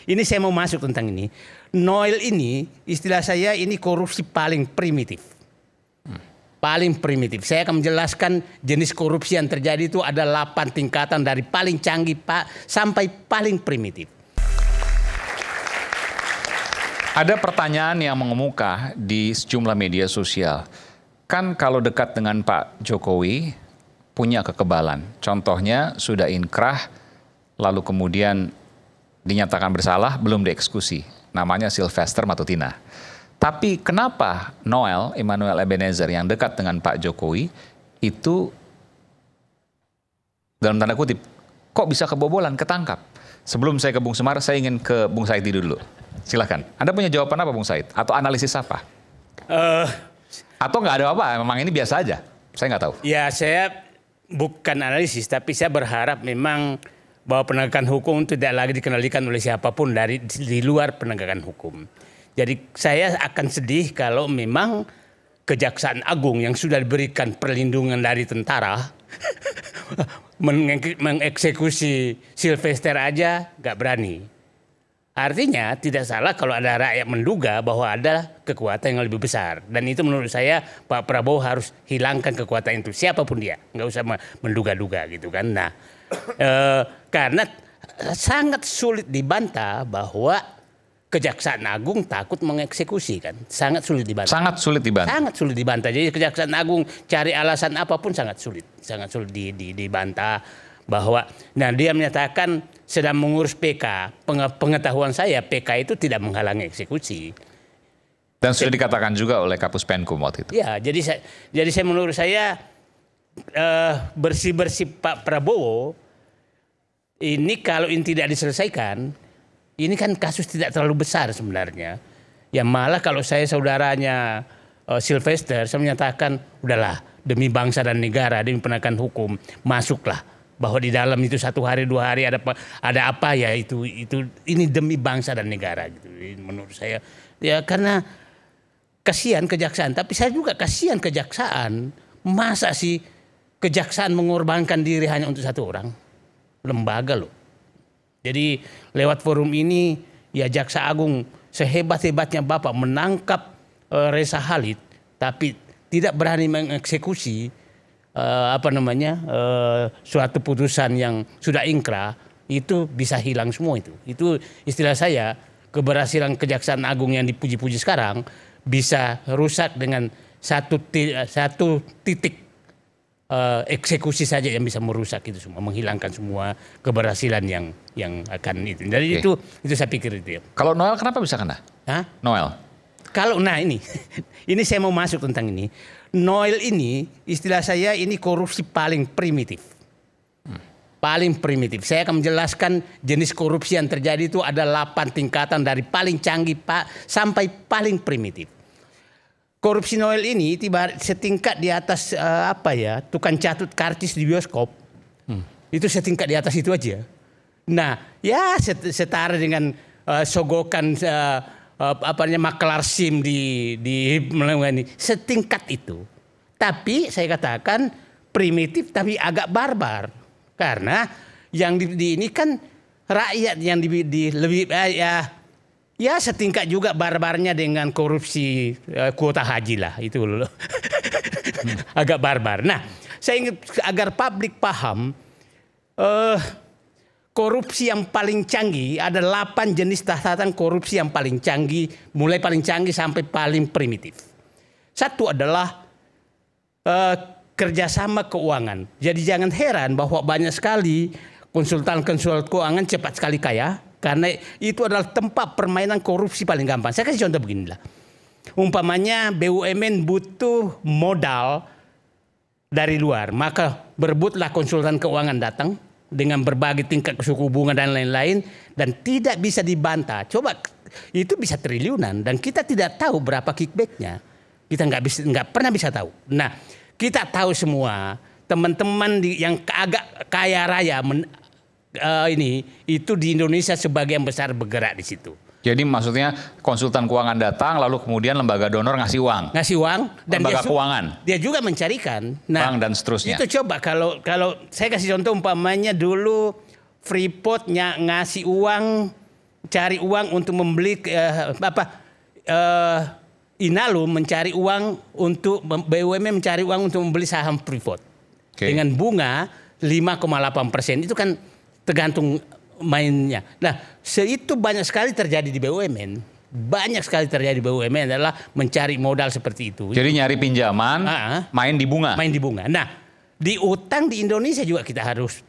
Ini saya mau masuk tentang ini. Noel ini, istilah saya ini korupsi paling primitif. Paling primitif. Saya akan menjelaskan jenis korupsi yang terjadi itu ada 8 tingkatan dari paling canggih sampai paling primitif. Ada pertanyaan yang mengemuka di sejumlah media sosial. Kan kalau dekat dengan Pak Jokowi punya kekebalan. Contohnya sudah inkrah lalu kemudian dinyatakan bersalah belum dieksekusi. Namanya Sylvester Matutina. Tapi kenapa Noel, Emmanuel Ebenezer yang dekat dengan Pak Jokowi itu dalam tanda kutip kok bisa kebobolan, ketangkap? Sebelum saya ke Bung Semar, saya ingin ke Bung Said dulu. Silakan. Anda punya jawaban apa Bung Said? Atau analisis apa? Atau nggak ada apa? Memang ini biasa aja? Saya nggak tahu. Ya saya bukan analisis, tapi saya berharap memang bahwa penegakan hukum tidak lagi dikendalikan oleh siapapun di luar penegakan hukum. Jadi saya akan sedih kalau memang Kejaksaan Agung yang sudah diberikan perlindungan dari tentara mengeksekusi Sylvester aja nggak berani. Artinya tidak salah kalau ada rakyat menduga bahwa ada kekuatan yang lebih besar. Dan itu menurut saya Pak Prabowo harus hilangkan kekuatan itu siapapun dia. Nggak usah menduga-duga gitu kan. Nah karena sangat sulit dibantah bahwa Kejaksaan Agung takut mengeksekusi kan. Sangat sulit dibantah. Sangat sulit dibantah. Sangat sulit dibantah. Jadi Kejaksaan Agung cari alasan apapun sangat sulit. Sangat sulit dibantah bahwa nah dia menyatakan sedang mengurus PK. Pengetahuan saya PK itu tidak menghalangi eksekusi. Dan sudah dikatakan juga oleh Kapus Penkum waktu itu. Ya, jadi saya menurut saya bersih-bersih Pak Prabowo ini kalau ini tidak diselesaikan, ini kan kasus tidak terlalu besar sebenarnya. Ya malah kalau saya saudaranya Sylvester, saya menyatakan udahlah demi bangsa dan negara, demi penegakan hukum, masuklah. Bahwa di dalam itu 1 hari 2 hari ada apa ya itu ini demi bangsa dan negara gitu. Menurut saya ya karena kasihan kejaksaan, tapi saya juga kasihan kejaksaan. Masa sih kejaksaan mengorbankan diri hanya untuk 1 orang? Lembaga loh. Jadi lewat forum ini ya Jaksa Agung sehebat-hebatnya Bapak menangkap Reza Khalid tapi tidak berani mengeksekusi suatu putusan yang sudah ingkrah, itu bisa hilang semua itu. Itu istilah saya keberhasilan Kejaksaan Agung yang dipuji-puji sekarang bisa rusak dengan satu titik eksekusi saja yang bisa merusak itu semua, menghilangkan semua keberhasilan yang akan itu. Jadi itu saya pikir itu ya. Kalau Noel kenapa bisa kena? Hah? Noel. Kalau ini saya mau masuk tentang ini. Noel ini istilah saya ini korupsi paling primitif. Paling primitif. Saya akan menjelaskan jenis korupsi yang terjadi itu ada 8 tingkatan dari paling canggih sampai paling primitif. Korupsi Noel ini tiba setingkat di atas tukang catut karcis di bioskop. Itu setingkat di atas itu aja. Nah, ya setara dengan sogokan maklar SIM di Melangani, setingkat itu. Tapi saya katakan primitif tapi agak barbar. Karena yang ini kan rakyat yang lebih ya setingkat juga barbarnya dengan korupsi kuota haji lah itu loh. Agak barbar. Nah, saya ingin agar publik paham korupsi yang paling canggih ada 8 jenis tingkatan korupsi yang paling canggih, mulai paling canggih sampai paling primitif. Satu adalah kerjasama keuangan. Jadi jangan heran bahwa banyak sekali konsultan-konsultan keuangan cepat sekali kaya. Karena itu adalah tempat permainan korupsi paling gampang. Saya kasih contoh beginilah. Umpamanya BUMN butuh modal dari luar. Maka berebutlah konsultan keuangan datang dengan berbagai tingkat suku bunga dan lain-lain. Dan tidak bisa dibantah. Coba itu bisa triliunan. Dan kita tidak tahu berapa kickbacknya. Kita nggak pernah bisa tahu. Nah, kita tahu semua teman-teman yang agak kaya raya itu di Indonesia sebagian besar bergerak di situ. Jadi maksudnya konsultan keuangan datang lalu kemudian lembaga donor ngasih uang. Ngasih uang dan lembaga keuangan. Dia juga mencarikan. Nah, bank dan seterusnya. Itu coba kalau saya kasih contoh umpamanya dulu Freeport ngasih uang cari uang untuk membeli Inalum mencari uang untuk BUMN mencari uang untuk membeli saham Freeport dengan bunga 5,8%. Itu kan tergantung mainnya. Nah, itu banyak sekali terjadi di BUMN. Banyak sekali terjadi di BUMN adalah mencari modal seperti itu. Jadi nyari pinjaman, main di bunga. Main di bunga. Nah, di utang di Indonesia juga kita harus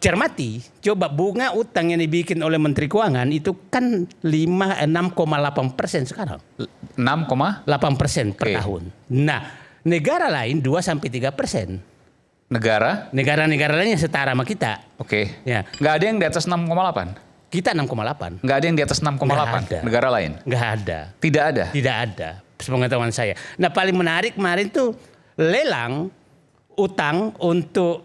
cermati. Coba bunga utang yang dibikin oleh Menteri Keuangan itu kan 6,8% sekarang. 6,8% per tahun. Nah, negara lain 2-3%. Negara-negara lain yang setara sama kita. Oke. Ya. Nggak ada yang di atas 6,8? Kita 6,8. Nggak ada yang di atas 6,8 negara lain? Nggak ada. Tidak ada? Tidak ada. Sepengetahuan saya. Nah, paling menarik kemarin tuh lelang utang untuk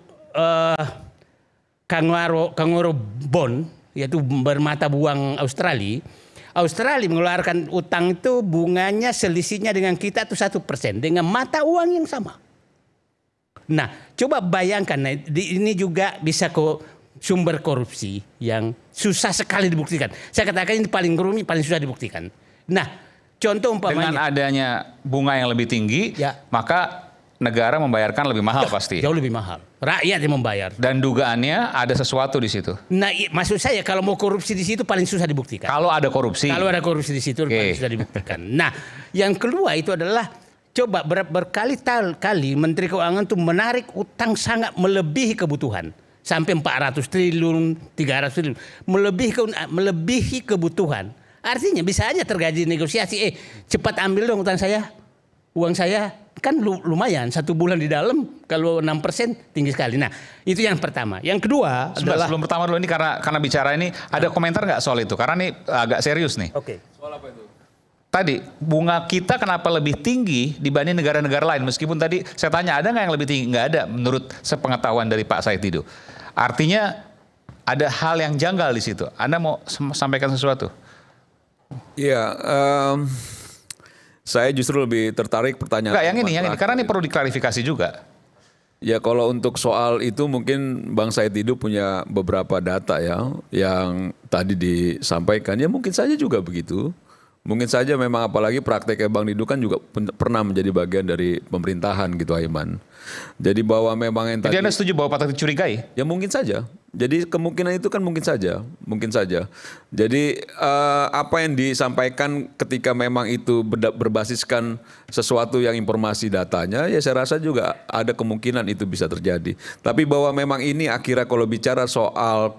Kangaroo Bond, yaitu bermata buang Australia. Australia mengeluarkan utang itu bunganya selisihnya dengan kita itu 1% dengan mata uang yang sama. Nah, coba bayangkan, ini juga bisa sumber korupsi yang susah sekali dibuktikan. Saya katakan ini paling rumit, paling susah dibuktikan. Nah, contoh umpamanya dengan adanya bunga yang lebih tinggi, maka negara membayarkan lebih mahal pasti. Jauh lebih mahal. Rakyat yang membayar. Dan dugaannya ada sesuatu di situ. Nah, maksud saya kalau mau korupsi di situ paling susah dibuktikan. Kalau ada korupsi. Kalau ada korupsi di situ paling susah dibuktikan. Nah, yang kedua itu adalah coba berkali-kali Menteri Keuangan itu menarik utang sangat melebihi kebutuhan. Sampai 400 triliun, 300 triliun. Melebihi kebutuhan. Artinya bisa aja terjadi negosiasi. Cepat ambil dong utang saya. Uang saya kan lumayan 1 bulan di dalam, kalau 6% tinggi sekali. Nah, itu yang pertama. Yang kedua adalah sebelum pertama dulu ini karena bicara ini ada komentar nggak soal itu? Karena ini agak serius nih. Oke. Soal apa itu? Tadi bunga kita kenapa lebih tinggi dibanding negara-negara lain? Meskipun tadi saya tanya ada nggak yang lebih tinggi? Nggak ada menurut sepengetahuan dari Pak Said Didu. Artinya ada hal yang janggal di situ. Anda mau sampaikan sesuatu? Iya. Saya justru lebih tertarik pertanyaan. Enggak, yang ini, karena ini perlu diklarifikasi juga. Ya kalau untuk soal itu mungkin Bang Said Didu punya beberapa data ya yang tadi disampaikan. Ya mungkin saja juga begitu. Mungkin saja memang apalagi prakteknya Bang Didu kan juga pernah menjadi bagian dari pemerintahan gitu Aiman. Jadi bahwa memang yang tadi. Jadi Anda setuju bahwa patut dicurigai? Ya mungkin saja. Jadi kemungkinan itu kan mungkin saja. Jadi apa yang disampaikan ketika memang itu berbasiskan sesuatu yang informasi datanya, ya saya rasa juga ada kemungkinan itu bisa terjadi. Tapi bahwa memang ini akhirnya kalau bicara soal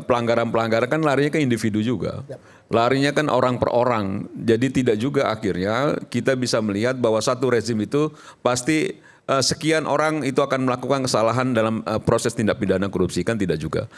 pelanggaran-pelanggaran kan larinya ke individu juga. Larinya kan orang per orang. Jadi tidak juga akhirnya kita bisa melihat bahwa satu rezim itu pasti sekian orang itu akan melakukan kesalahan dalam proses tindak pidana korupsi, kan tidak juga.